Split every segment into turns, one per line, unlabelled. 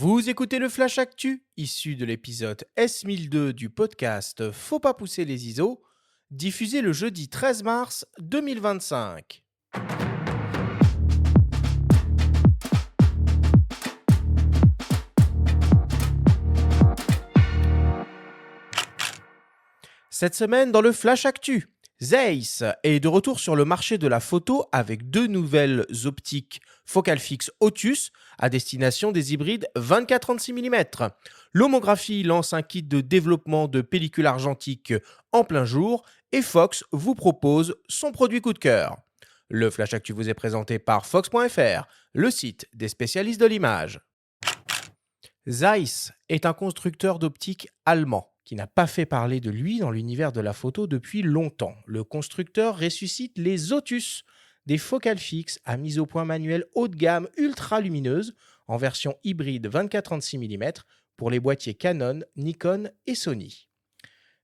Vous écoutez le Flash Actu, issu de l'épisode S1002 du podcast Faut pas pousser les ISO, diffusé le jeudi 13 mars 2025. Cette semaine, dans le Flash Actu, Zeiss est de retour sur le marché de la photo avec deux nouvelles optiques focale fixe Otus à destination des hybrides 24-36 mm. L'homographie lance un kit de développement de pellicules argentiques en plein jour et Fox vous propose son produit coup de cœur. Le Flash Actu vous est présenté par Fox.fr, le site des spécialistes de l'image. Zeiss est un constructeur d'optique allemand qui n'a pas fait parler de lui dans l'univers de la photo depuis longtemps. Le constructeur ressuscite les Otus, des focales fixes à mise au point manuelle haut de gamme ultra lumineuses en version hybride 24-36 mm pour les boîtiers Canon, Nikon et Sony.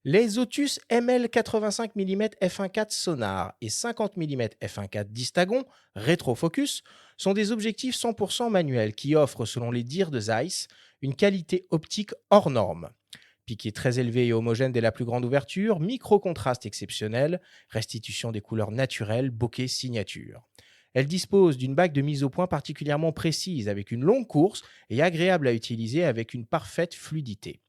Les Otus ML 85 mm f1.4 Sonar et 50 mm f1.4 Distagon rétrofocus sont des objectifs 100% manuels qui offrent, selon les dires de Zeiss, une qualité optique hors norme. Piqué très élevé et homogène dès la plus grande ouverture, micro-contraste exceptionnel, restitution des couleurs naturelles, bokeh signature. Elle dispose d'une bague de mise au point particulièrement précise avec une longue course et agréable à utiliser avec une parfaite fluidité.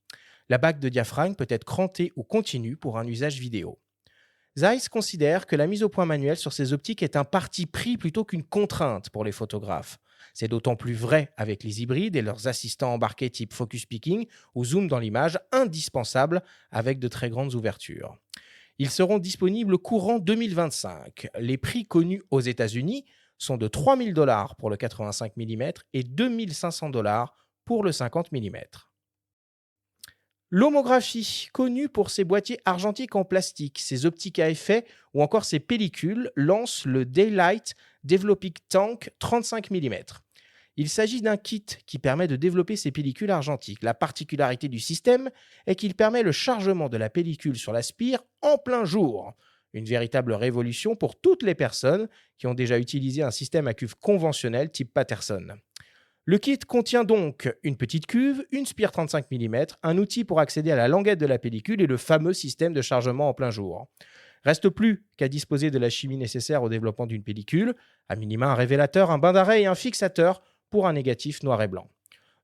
La bague de diaphragme peut être crantée ou continue pour un usage vidéo. Zeiss considère que la mise au point manuelle sur ces optiques est un parti pris plutôt qu'une contrainte pour les photographes. C'est d'autant plus vrai avec les hybrides et leurs assistants embarqués type focus picking ou zoom dans l'image, indispensables avec de très grandes ouvertures. Ils seront disponibles courant 2025. Les prix connus aux États-Unis sont de 3 000 $ pour le 85 mm et 2 500 $ pour le 50 mm. L'homographie, connue pour ses boîtiers argentiques en plastique, ses optiques à effet ou encore ses pellicules, lance le Daylight Developing Tank 35 mm. Il s'agit d'un kit qui permet de développer ces pellicules argentiques. La particularité du système est qu'il permet le chargement de la pellicule sur la spire en plein jour. Une véritable révolution pour toutes les personnes qui ont déjà utilisé un système à cuve conventionnel type Patterson. Le kit contient donc une petite cuve, une spire 35 mm, un outil pour accéder à la languette de la pellicule et le fameux système de chargement en plein jour. Reste plus qu'à disposer de la chimie nécessaire au développement d'une pellicule, à minima un révélateur, un bain d'arrêt et un fixateur pour un négatif noir et blanc.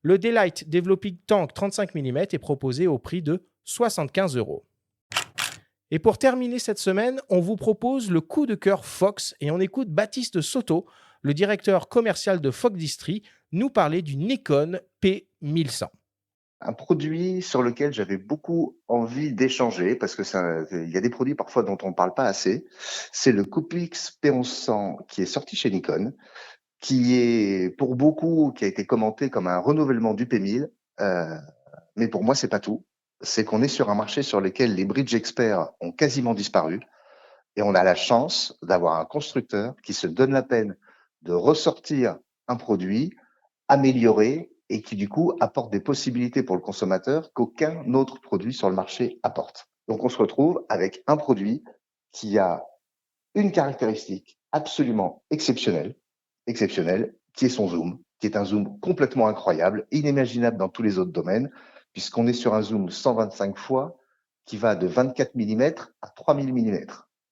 Le Daylight Developing Tank 35 mm est proposé au prix de 75 €. Et pour terminer cette semaine, on vous propose le coup de cœur Fox et on écoute Baptiste Soto, le directeur commercial de Fox Distri, nous parler du Nikon P1100.
Un produit sur lequel j'avais beaucoup envie d'échanger parce que il y a des produits parfois dont on ne parle pas assez. C'est le Coupix P1100 qui est sorti chez Nikon, qui est pour beaucoup, qui a été commenté comme un renouvellement du P1000. Mais pour moi, c'est pas tout. C'est qu'on est sur un marché sur lequel les bridge experts ont quasiment disparu et on a la chance d'avoir un constructeur qui se donne la peine de ressortir un produit amélioré et qui du coup apporte des possibilités pour le consommateur qu'aucun autre produit sur le marché apporte. Donc on se retrouve avec un produit qui a une caractéristique absolument exceptionnelle, qui est son zoom, qui est un zoom complètement incroyable, inimaginable dans tous les autres domaines, puisqu'on est sur un zoom 125 fois qui va de 24 mm à 3000 mm.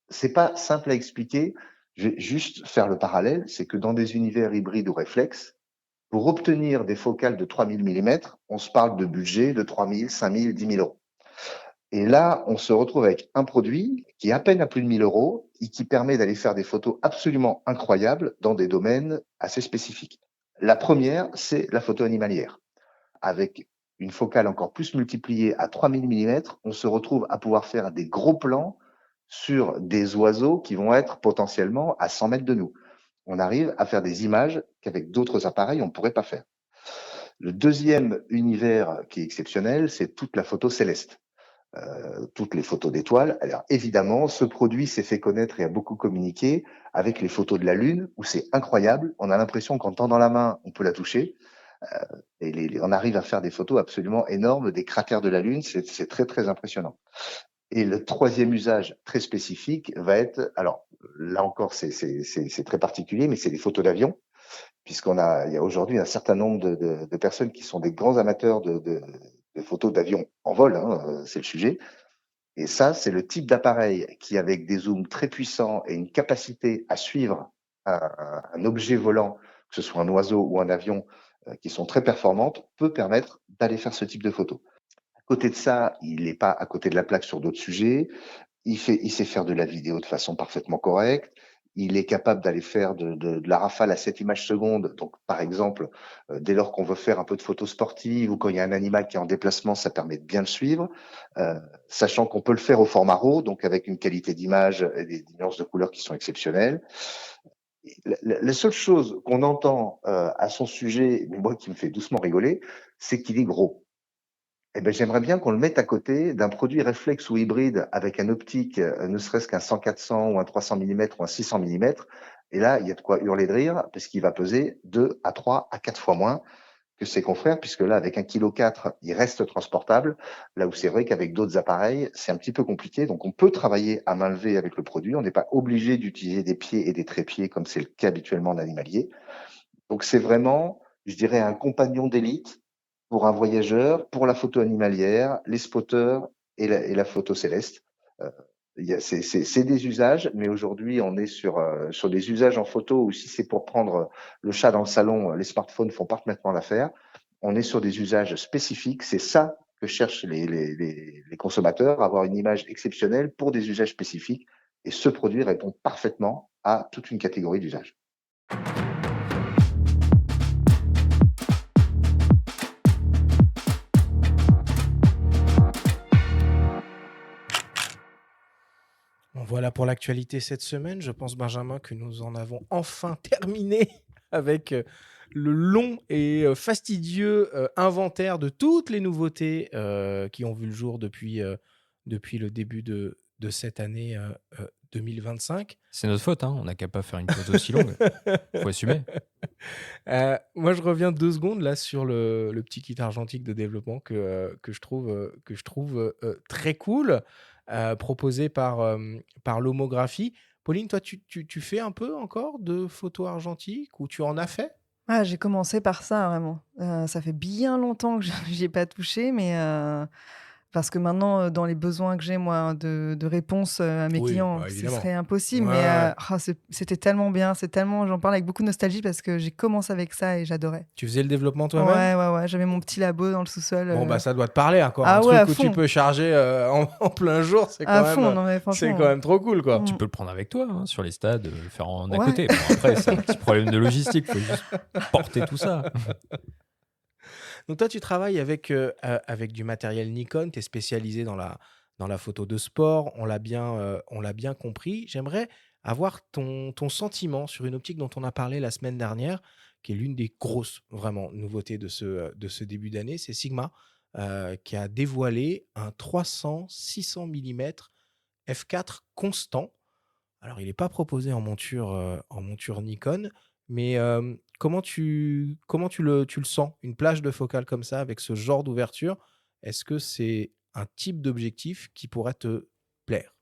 C'est pas simple à expliquer. Je vais juste faire le parallèle, c'est que dans des univers hybrides ou réflexes, pour obtenir des focales de 3000 mm, on se parle de budget de 3000, 5000, 10 000 €. Et là, on se retrouve avec un produit qui est à peine à plus de 1000 € et qui permet d'aller faire des photos absolument incroyables dans des domaines assez spécifiques. La première, c'est la photo animalière. Avec une focale encore plus multipliée à 3000 mm, on se retrouve à pouvoir faire des gros plans sur des oiseaux qui vont être potentiellement à 100 mètres de nous. On arrive à faire des images qu'avec d'autres appareils, on ne pourrait pas faire. Le deuxième univers qui est exceptionnel, c'est toute la photo céleste. Toutes les photos d'étoiles. Alors évidemment, ce produit s'est fait connaître et a beaucoup communiqué avec les photos de la Lune, où c'est incroyable. On a l'impression qu'en tendant la main, on peut la toucher. On arrive à faire des photos absolument énormes des cratères de la Lune. C'est très, très impressionnant. Et le troisième usage très spécifique va être, alors là encore, c'est très particulier, mais c'est les photos d'avion. Il y a aujourd'hui un certain nombre de personnes qui sont des grands amateurs de photos d'avions en vol, hein, c'est le sujet. Et ça, c'est le type d'appareil qui, avec des zooms très puissants et une capacité à suivre un objet volant, que ce soit un oiseau ou un avion, qui sont très performantes, peut permettre d'aller faire ce type de photos. À côté de ça, il n'est pas à côté de la plaque sur d'autres sujets. Il sait faire de la vidéo de façon parfaitement correcte. Il est capable d'aller faire de la rafale à 7 images secondes. Donc, par exemple, dès lors qu'on veut faire un peu de photos sportives ou quand il y a un animal qui est en déplacement, ça permet de bien le suivre. Euh, Sachant qu'on peut le faire au format RAW, donc avec une qualité d'image et des nuances de couleurs qui sont exceptionnelles. La seule chose qu'on entend à son sujet, mais moi qui me fait doucement rigoler, c'est qu'il est gros. Eh ben, j'aimerais bien qu'on le mette à côté d'un produit réflexe ou hybride avec un optique, ne serait-ce qu'un 100-400 ou un 300 mm ou un 600 mm. Et là, il y a de quoi hurler de rire parce qu'il va peser 2 à 3 à 4 fois moins que ses confrères, puisque là, avec 1,4 kg, il reste transportable. Là où c'est vrai qu'avec d'autres appareils, c'est un petit peu compliqué. Donc, on peut travailler à main levée avec le produit. On n'est pas obligé d'utiliser des pieds et des trépieds comme c'est le cas habituellement en animalier. Donc, c'est vraiment, je dirais, un compagnon d'élite pour un voyageur, pour la photo animalière, les spotters et la photo céleste. Euh, c'est des usages, mais aujourd'hui, on est sur des usages en photo où si c'est pour prendre le chat dans le salon, les smartphones font parfaitement l'affaire. On est sur des usages spécifiques. C'est ça que cherchent les consommateurs, avoir une image exceptionnelle pour des usages spécifiques. Et ce produit répond parfaitement à toute une catégorie d'usages.
Bon, voilà pour l'actualité cette semaine. Je pense, Benjamin, que nous en avons enfin terminé avec le long et fastidieux inventaire de toutes les nouveautés qui ont vu le jour depuis le début de cette année 2025.
C'est notre faute, hein. On n'a qu'à pas faire une pause aussi longue. Faut assumer.
Moi, je reviens 2 secondes là sur le petit kit argentique de développement que je trouve très cool, proposé par Lomographie. Pauline, toi, tu fais un peu encore de photos argentiques ou tu en as fait?
Ah, j'ai commencé par ça vraiment. Ça fait bien longtemps que je j'y ai pas touché, mais parce que maintenant, dans les besoins que j'ai moi de réponse, à mes
Oui,
clients,
bah,
ce
évidemment.
serait impossible.
Ouais,
Mais
ouais.
c'était tellement bien, j'en parle avec beaucoup de nostalgie parce que j'ai commencé avec ça et j'adorais.
Tu faisais le développement toi-même?
Ouais, ouais, ouais, j'avais mon petit labo dans le sous-sol,
Bon, bah, ça doit te parler encore. Un
ah ouais, à
truc où tu
fond,
peux charger en plein jour,
à fond, non mais
c'est quand
franchement,
même trop cool, quoi.
Tu
mmh,
peux le prendre avec toi, hein, sur les stades, le faire en à
ouais.
côté. Bon, après, c'est un petit problème de logistique. Faut juste porter tout ça.
Donc toi, tu travailles avec du matériel Nikon, tu es spécialisé dans la photo de sport, on l'a bien compris. J'aimerais avoir ton sentiment sur une optique dont on a parlé la semaine dernière, qui est l'une des grosses, vraiment, nouveautés de ce début d'année. C'est Sigma qui a dévoilé un 300-600 mm f4 constant. Alors, il n'est pas proposé en monture Nikon, mais comment tu le sens, une plage de focale comme ça, avec ce genre d'ouverture? Est-ce que c'est un type d'objectif qui pourrait te plaire?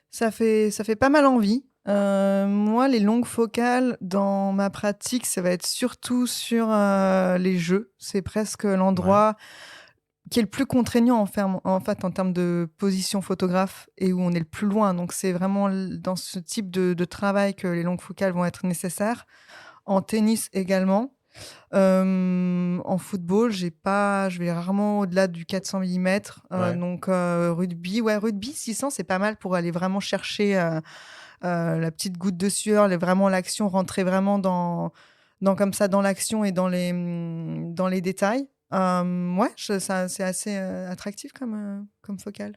Ça fait pas mal envie. Moi, les longues focales, dans ma pratique, ça va être surtout sur, les jeux. C'est presque
Ouais,
l'endroit qui est le plus contraignant en termes de position photographe et où on est le plus loin. Donc c'est vraiment dans ce type de travail que les longues focales vont être nécessaires. En tennis également. En football, je vais rarement au-delà du 400 millimètres.
ouais.
Donc rugby 600, c'est pas mal pour aller vraiment chercher, la petite goutte de sueur, vraiment l'action, rentrer vraiment dans comme ça, dans l'action et dans les détails. Ouais, ça c'est assez, attractif comme focale.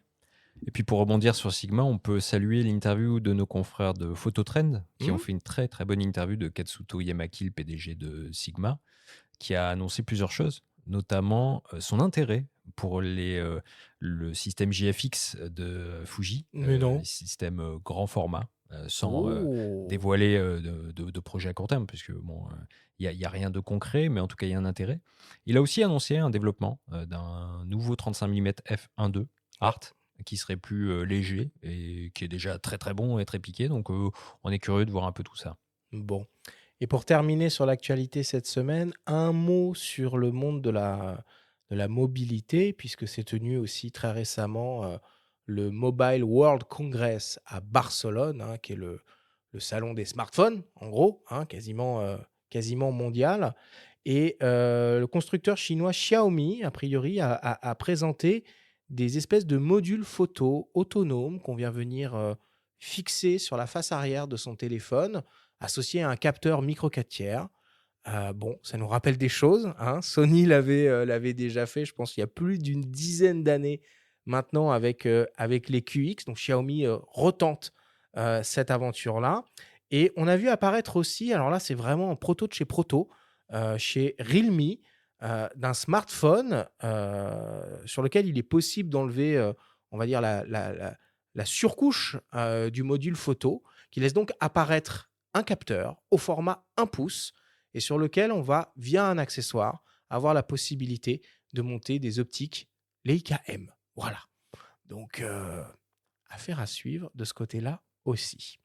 Et puis pour rebondir sur Sigma, on peut saluer l'interview de nos confrères de Phototrend qui ont
Mmh.
fait une très très bonne interview de Katsuto Yamaki, le PDG de Sigma, qui a annoncé plusieurs choses, notamment son intérêt pour le système JFX de Fuji,
Mais
les
non.
systèmes grand format, sans
Oh!
dévoiler de projet à court terme, puisque bon, il y a rien de concret, mais en tout cas, il y a un intérêt. Il a aussi annoncé un développement d'un nouveau 35 mm f1.2
Ouais,
Art, qui serait plus léger et qui est déjà très très bon et très piqué. Donc, on est curieux de voir un peu tout ça.
bon. Et pour terminer sur l'actualité cette semaine, un mot sur le monde de la mobilité, puisque s'est tenu aussi très récemment le Mobile World Congress à Barcelone, hein, qui est le salon des smartphones, en gros, hein, quasiment mondial. Et le constructeur chinois Xiaomi, a priori, a présenté des espèces de modules photo autonomes qu'on vient venir fixer sur la face arrière de son téléphone, associé à un capteur micro 4 tiers. Bon, ça nous rappelle des choses, hein. Sony l'avait déjà fait, je pense, il y a plus d'une dizaine d'années maintenant avec les QX. Donc Xiaomi retente cette aventure-là. Et on a vu apparaître aussi, alors là, c'est vraiment en proto de chez proto, chez Realme, d'un smartphone sur lequel il est possible d'enlever, on va dire, la surcouche du module photo, qui laisse donc apparaître un capteur au format 1 pouce et sur lequel on va, via un accessoire, avoir la possibilité de monter des optiques Leica M. Voilà. Donc, affaire à suivre de ce côté-là aussi.